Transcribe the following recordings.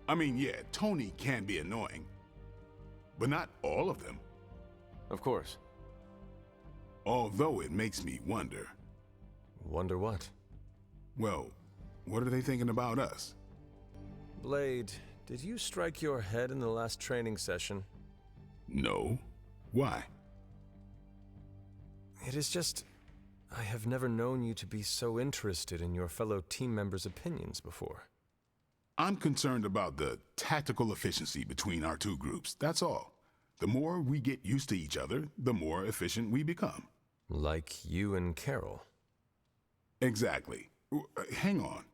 I mean, yeah, Tony can be annoying, but not all of them. Of course. Although it makes me wonder. Wonder what? Well, what are they thinking about us? Blade, did you strike your head in the last training session? No. Why? It is just... I have never known you to be so interested in your fellow team members' opinions before. I'm concerned about the tactical efficiency between our two groups, that's all. The more we get used to each other, the more efficient we become. Like you and Carol. Exactly. Hang on.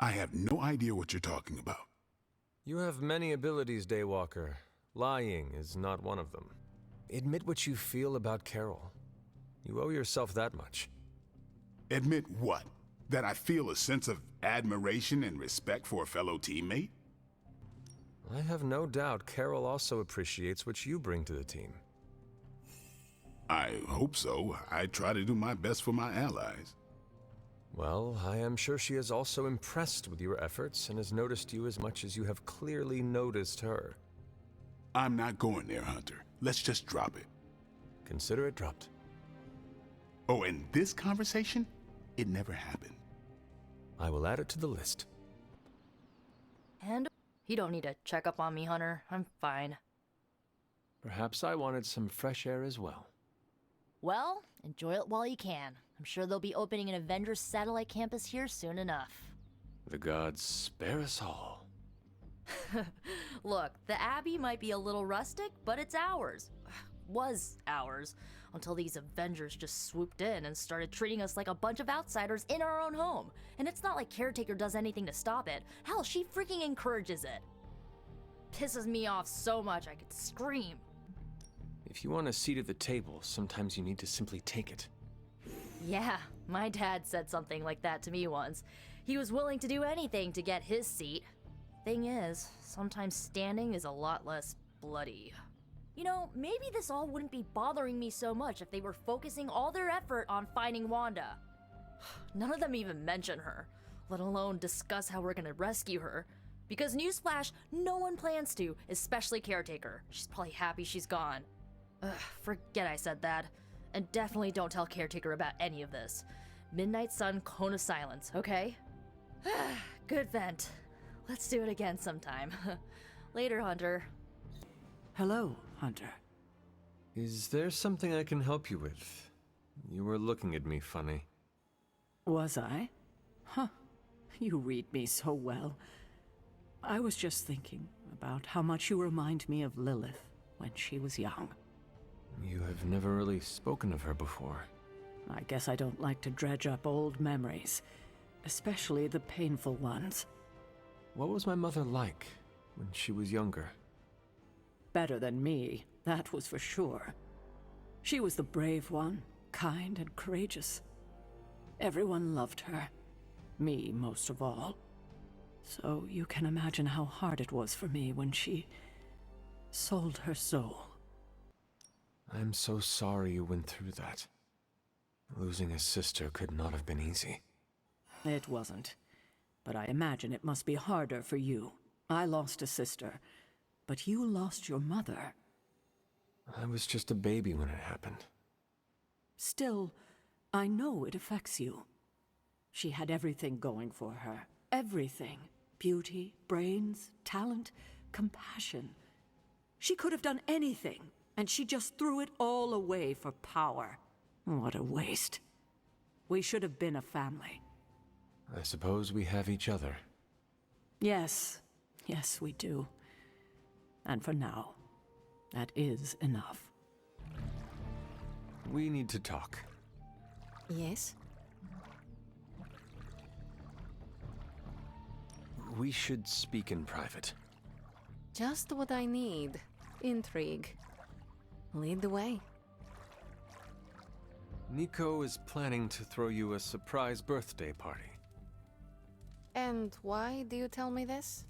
I have no idea what you're talking about. You have many abilities, Daywalker. Lying is not one of them. Admit what you feel about Carol. You owe yourself that much. Admit what? That I feel a sense of admiration and respect for a fellow teammate? I have no doubt Carol also appreciates what you bring to the team. I hope so. I try to do my best for my allies. Well, I am sure she is also impressed with your efforts and has noticed you as much as you have clearly noticed her. I'm not going there, Hunter. Let's just drop it. Consider it dropped. Oh, and this conversation? It never happened. I will add it to the list. And you don't need to check up on me, Hunter. I'm fine. Perhaps I wanted some fresh air as well. Well, enjoy it while you can. I'm sure they'll be opening an Avengers satellite campus here soon enough. The gods spare us all. Look, the Abbey might be a little rustic, but it's ours. Was ours. Until these Avengers just swooped in and started treating us like a bunch of outsiders in our own home. And it's not like Caretaker does anything to stop it. Hell, she freaking encourages it. Pisses me off so much I could scream. If you want a seat at the table, sometimes you need to simply take it. Yeah, my dad said something like that to me once. He was willing to do anything to get his seat. Thing is, sometimes standing is a lot less bloody. You know, maybe this all wouldn't be bothering me so much if they were focusing all their effort on finding Wanda. None of them even mention her, let alone discuss how we're gonna rescue her. Because newsflash, no one plans to, especially Caretaker. She's probably happy she's gone. Forget I said that. And definitely don't tell Caretaker about any of this. Midnight Sun, Cone of Silence, okay? Good vent. Let's do it again sometime. Later, Hunter. Hello, Hunter. Is there something I can help you with? You were looking at me funny. Was I? Huh. You read me so well. I was just thinking about how much you remind me of Lilith when she was young. You have never really spoken of her before. I guess I don't like to dredge up old memories, especially the painful ones. What was my mother like when she was younger? Better than me, that was for sure. She was the brave one, kind and courageous. Everyone loved her. Me most of all. So you can imagine how hard it was for me when she sold her soul. I'm so sorry you went through that. Losing a sister could not have been easy. It wasn't. But I imagine it must be harder for you. I lost a sister, but you lost your mother. I was just a baby when it happened. Still, I know it affects you. She had everything going for her. Everything. Beauty, brains, talent, compassion. She could have done anything, and she just threw it all away for power. What a waste. We should have been a family. I suppose we have each other. Yes. Yes, we do. And for now, that is enough. We need to talk. Yes? We should speak in private. Just what I need. Intrigue. Lead the way. Nico is planning to throw you a surprise birthday party. And why do you tell me this?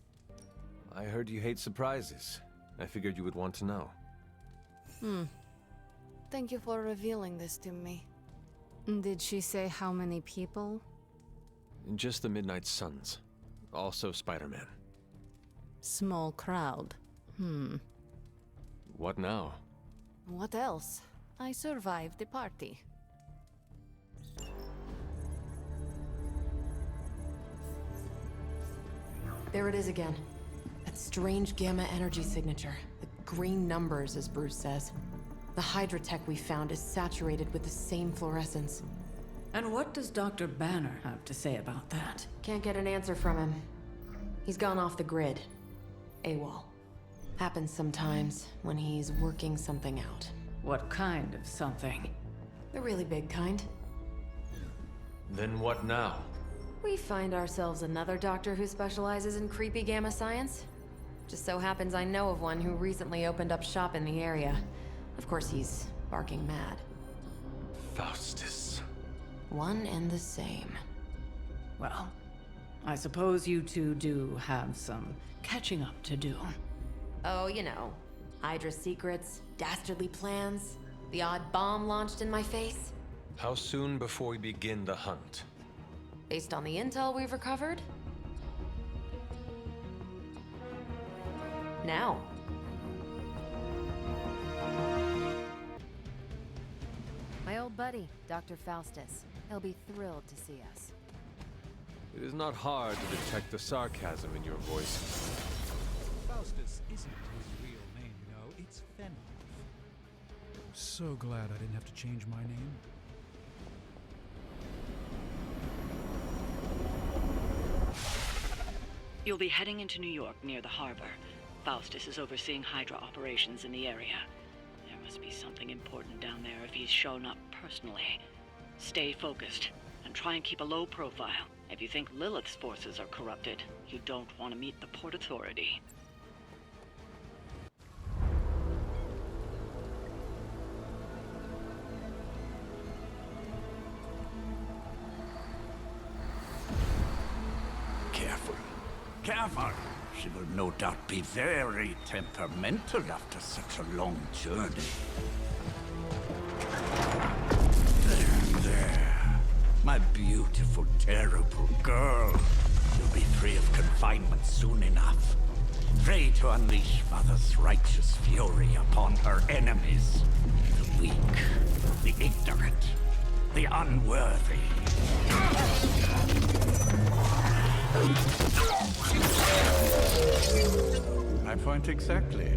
I heard you hate surprises. I figured you would want to know. Thank you for revealing this to me. Did she say how many people? Just the Midnight Suns. Also Spider-Man. Small crowd. What now? What else? I survived the party. There it is again. That strange gamma energy signature. The green numbers, as Bruce says. The Hydra tech we found is saturated with the same fluorescence. And what does Dr. Banner have to say about that? Can't get an answer from him. He's gone off the grid. AWOL. Happens sometimes when he's working something out. What kind of something? The really big kind. Then what now? We find ourselves another doctor who specializes in creepy gamma science. Just so happens I know of one who recently opened up shop in the area. Of course, he's barking mad. Faustus. One and the same. Well, I suppose you two do have some catching up to do. Oh, you know. Hydra secrets, dastardly plans, the odd bomb launched in my face. How soon before we begin the hunt? Based on the intel we've recovered? Now. My old buddy, Dr. Faustus. He'll be thrilled to see us. It is not hard to detect the sarcasm in your voice. Faustus isn't his real name, you know. It's Fenrir. So glad I didn't have to change my name. You'll be heading into New York near the harbor. Faustus is overseeing Hydra operations in the area. There must be something important down there if he's shown up personally. Stay focused and try and keep a low profile. If you think Lilith's forces are corrupted, you don't want to meet the Port Authority. Careful. Careful! She will no doubt be very temperamental after such a long journey. There. My beautiful, terrible girl. You'll be free of confinement soon enough. Free to unleash Mother's righteous fury upon her enemies. The weak, the ignorant, the unworthy. My point exactly.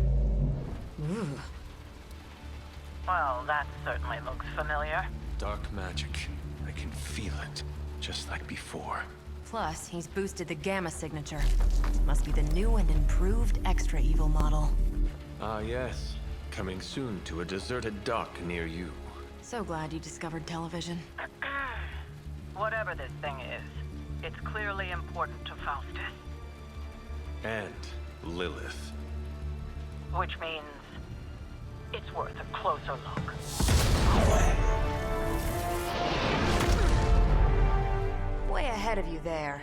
Well, that certainly looks familiar. Dark magic. I can feel it, just like before. Plus, he's boosted the gamma signature. Must be the new and improved extra evil model. Ah, yes. Coming soon to a deserted dock near you. So glad you discovered television. Whatever this thing is, it's clearly important to Faustus. And Lilith. Which means it's worth a closer look. Way ahead of you there.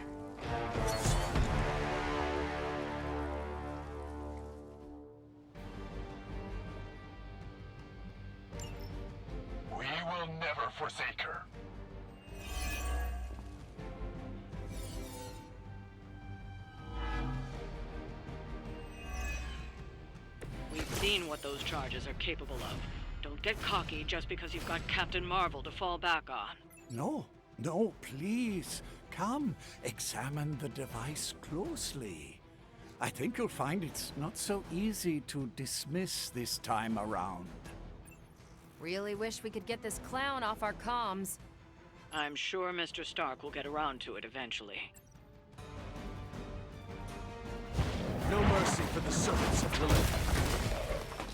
We will never forsake her. We've seen what those charges are capable of. Don't get cocky just because you've got Captain Marvel to fall back on. No, no, please. Come, examine the device closely. I think you'll find it's not so easy to dismiss this time around. Really wish we could get this clown off our comms. I'm sure Mr. Stark will get around to it eventually. No mercy for the servants of Lilith.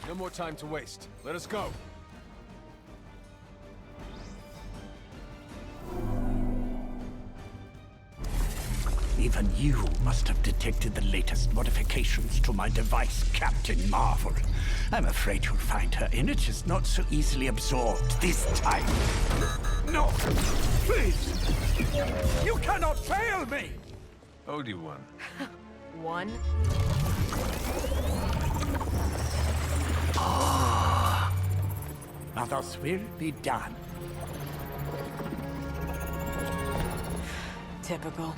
No more time to waste. Let us go. Even you must have detected the latest modifications to my device, Captain Marvel. I'm afraid you'll find her energies not so easily absorbed this time. No! Please! You cannot fail me! Obi-Wan. One. Now thus will be done. Typical.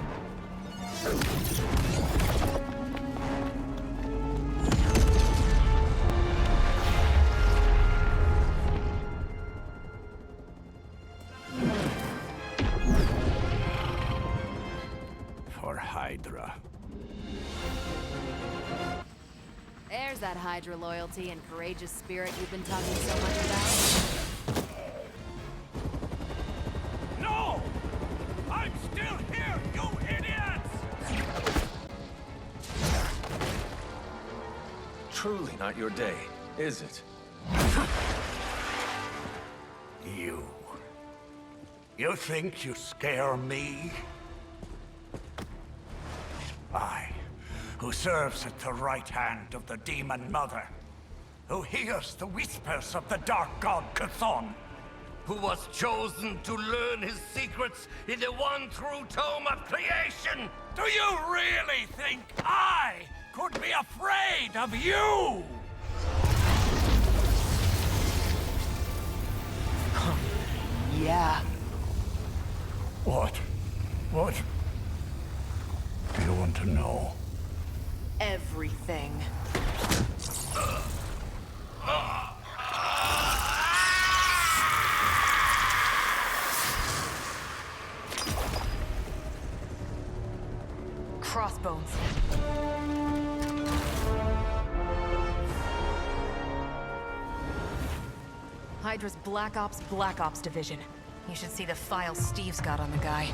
There's that Hydra loyalty and courageous spirit you've been talking so much about. No! I'm still here, you idiots! Truly not your day, is it? You. You think you scare me? I, who serves at the right hand of the Demon Mother, who hears the whispers of the Dark God Chthon, who was chosen to learn his secrets in the one true tome of creation! Do you really think I could be afraid of you? Yeah. What? What do you want to know? Everything. Crossbones. Hydra's Black Ops Division. You should see the file Steve's got on the guy.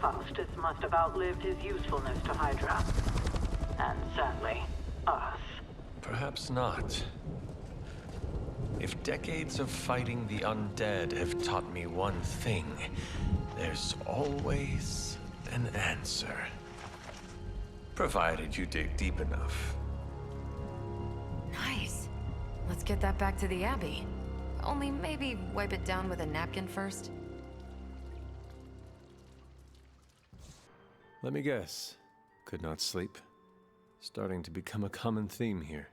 Faustus must have outlived his usefulness to Hydra. And sadly, us. Perhaps not. If decades of fighting the undead have taught me one thing, there's always an answer. Provided you dig deep enough. Nice. Let's get that back to the Abbey. Only maybe wipe it down with a napkin first. Let me guess. Could not sleep. Starting to become a common theme here.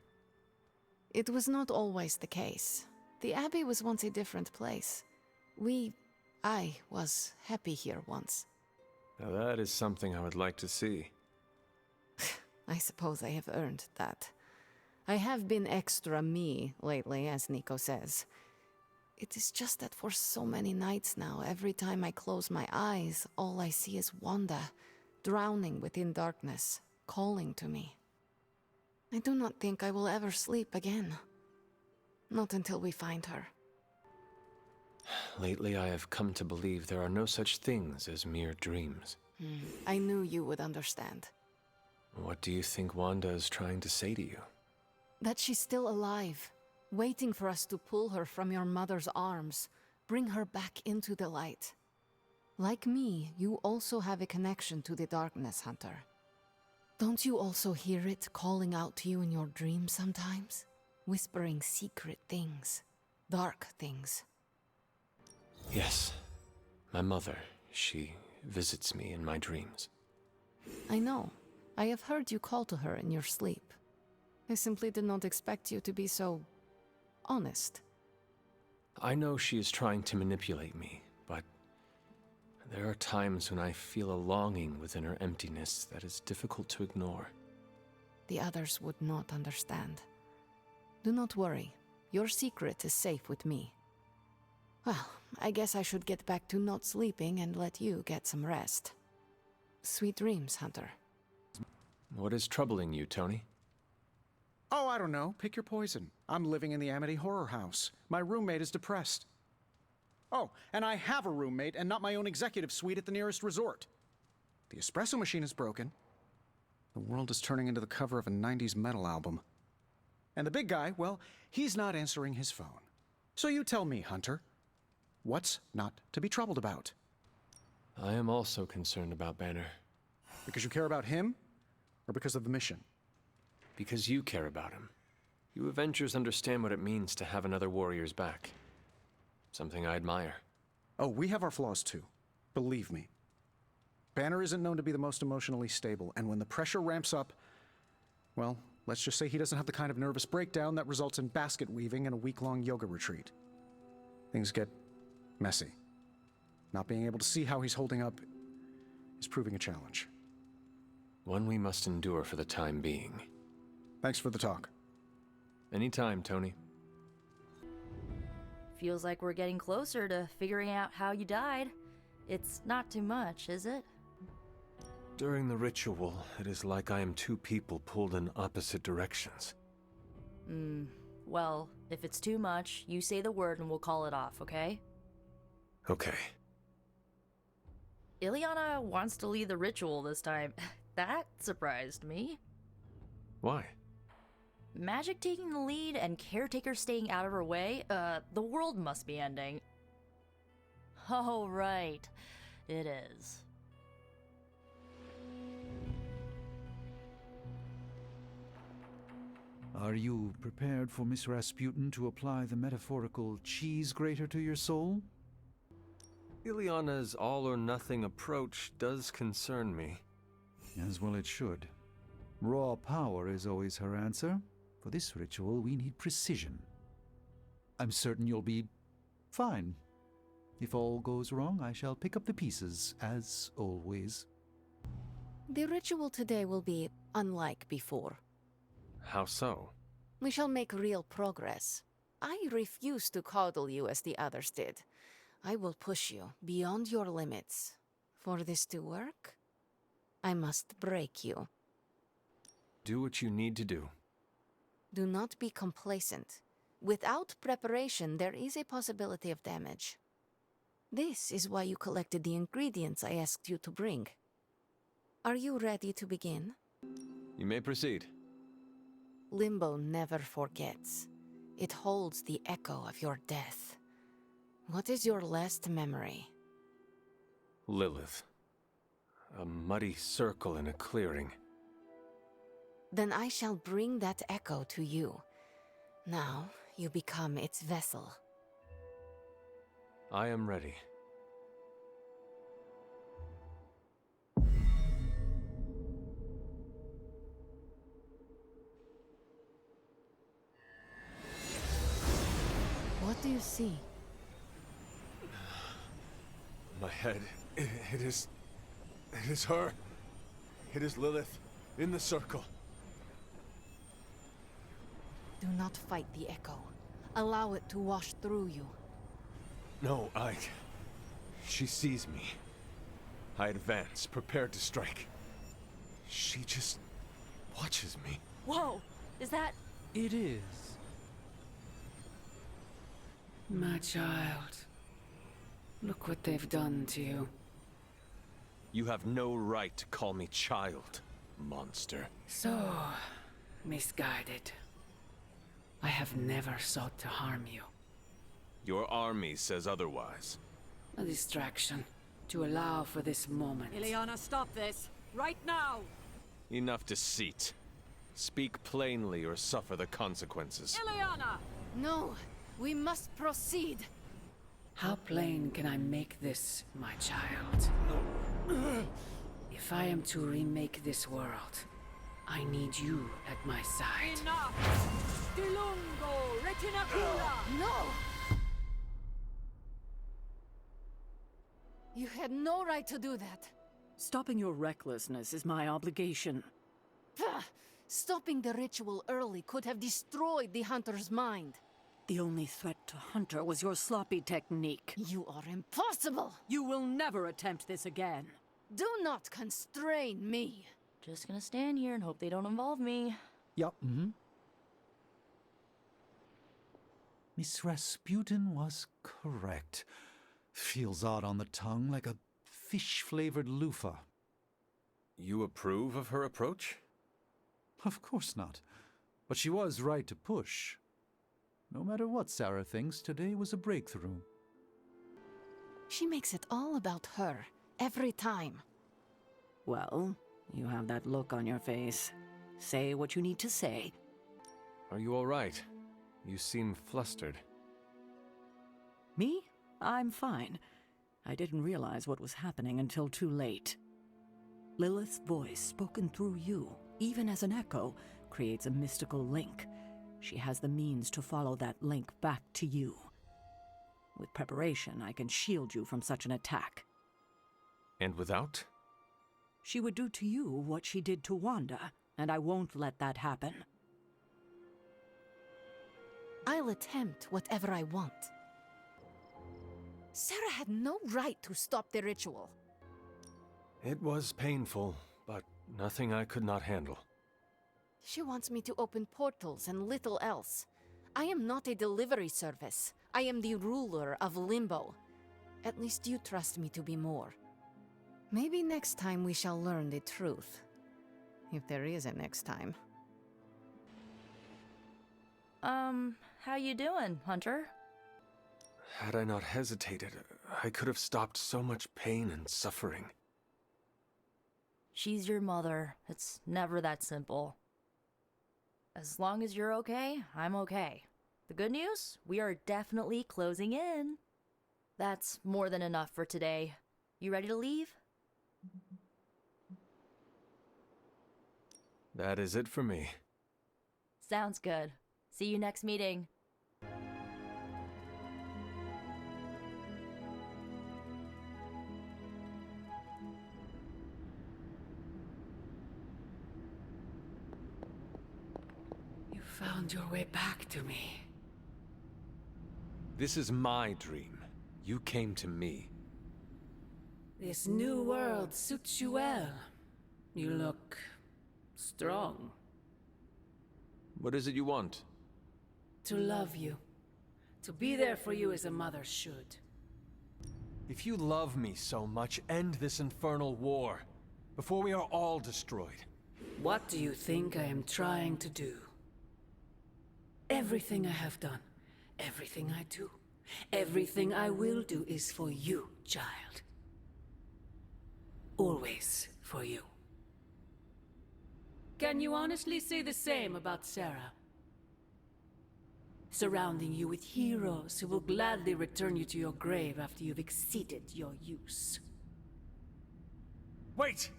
It was not always the case. The Abbey was once a different place. I was happy here once. Now that is something I would like to see. I suppose I have earned that. I have been extra me lately, as Nico says. It is just that for so many nights now, every time I close my eyes, all I see is Wanda, drowning within darkness, calling to me. I do not think I will ever sleep again. Not until we find her. Lately I have come to believe there are no such things as mere dreams. I knew you would understand. What do you think Wanda is trying to say to you? That she's still alive, waiting for us to pull her from your mother's arms, bring her back into the light. Like me, you also have a connection to the darkness, Hunter. Don't you also hear it calling out to you in your dreams sometimes? Whispering secret things, dark things. Yes. My mother, she visits me in my dreams. I know. I have heard you call to her in your sleep. I simply did not expect you to be so honest. I know she is trying to manipulate me, but there are times when I feel a longing within her emptiness that is difficult to ignore. The others would not understand. Do not worry. Your secret is safe with me. Well, I guess I should get back to not sleeping and let you get some rest. Sweet dreams, Hunter. What is troubling you, Tony? Oh, I don't know. Pick your poison. I'm living in the Amity Horror House. My roommate is depressed. Oh, and I have a roommate and not my own executive suite at the nearest resort. The espresso machine is broken. The world is turning into the cover of a 90s metal album. And the big guy, well, he's not answering his phone. So you tell me, Hunter, what's not to be troubled about? I am also concerned about Banner. Because you care about him, or because of the mission? Because you care about him. You Avengers understand what it means to have another warrior's back. Something I admire. Oh, we have our flaws too. Believe me. Banner isn't known to be the most emotionally stable, and when the pressure ramps up, well, let's just say he doesn't have the kind of nervous breakdown that results in basket weaving and a week-long yoga retreat. Things get messy. Not being able to see how he's holding up is proving a challenge. One we must endure for the time being. Thanks for the talk. Anytime, Tony. Feels like we're getting closer to figuring out how you died. It's not too much, is it? During the ritual, it is like I am two people pulled in opposite directions. Well, if it's too much, you say the word and we'll call it off, okay? Okay. Ileana wants to lead the ritual this time. That surprised me. Why? Magic taking the lead and Caretaker staying out of her way? The world must be ending. Oh, right. It is. Are you prepared for Miss Rasputin to apply the metaphorical cheese grater to your soul? Ileana's all-or-nothing approach does concern me. As well it should. Raw power is always her answer. For this ritual, we need precision. I'm certain you'll be fine. If all goes wrong, I shall pick up the pieces, as always. The ritual today will be unlike before. How so? We shall make real progress. I refuse to coddle you as the others did. I will push you beyond your limits. For this to work, I must break you. Do what you need to do. Do not be complacent. Without preparation, there is a possibility of damage. This is why you collected the ingredients I asked you to bring. Are you ready to begin? You may proceed. Limbo never forgets. It holds the echo of your death. What is your last memory? Lilith. A muddy circle in a clearing. Then I shall bring that echo to you. Now, you become its vessel. I am ready. What do you see? My head. It is her. It is Lilith. In the circle. Do not fight the echo. Allow it to wash through you. No, she sees me. I advance, prepared to strike. She just watches me. Whoa! Is that... It is. My child. Look what they've done to you. You have no right to call me child, monster. So, misguided. I have never sought to harm you. Your army says otherwise. A distraction to allow for this moment. Ileana, stop this! Right now! Enough deceit. Speak plainly or suffer the consequences. Ileana! No, we must proceed. How plain can I make this, my child? If I am to remake this world, I need you at my side. Enough! Dilungo retinacula! No! You had no right to do that. Stopping your recklessness is my obligation. Pah! Stopping the ritual early could have destroyed the hunter's mind. The only threat to Hunter was your sloppy technique. You are impossible! You will never attempt this again. Do not constrain me. Just gonna stand here and hope they don't involve me. Yup. Miss Rasputin was correct. Feels odd on the tongue, like a fish-flavored loofah. You approve of her approach? Of course not. But she was right to push. No matter what Sarah thinks, today was a breakthrough. She makes it all about her, every time. Well, you have that look on your face. Say what you need to say. Are you all right? You seem flustered. Me? I'm fine. I didn't realize what was happening until too late. Lilith's voice, spoken through you, even as an echo, creates a mystical link. She has the means to follow that link back to you. With preparation, I can shield you from such an attack. And without? She would do to you what she did to Wanda, and I won't let that happen. I'll attempt whatever I want. Sarah had no right to stop the ritual. It was painful, Nothing I could not handle. She wants me to open portals and little else. I am not a delivery service. I am the ruler of Limbo. At least you trust me to be more. Maybe next time we shall learn the truth. If there is a next time. How you doing, Hunter? Had I not hesitated, I could have stopped so much pain and suffering. She's your mother. It's never that simple. As long as you're okay, I'm okay. The good news? We are definitely closing in. That's more than enough for today. You ready to leave? That is it for me. Sounds good. See you next meeting. You found your way back to me. This is my dream. You came to me. This new world suits you well. You look strong. What is it you want? To love you. To be there for you as a mother should. If you love me so much, end this infernal war, before we are all destroyed. What do you think I am trying to do? Everything I have done, everything I do, everything I will do is for you, child. Always for you. Can you honestly say the same about Sarah? Surrounding you with heroes who will gladly return you to your grave after you've exceeded your use. Wait!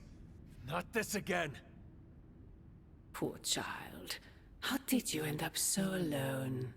Not this again! Poor child. How did you end up so alone?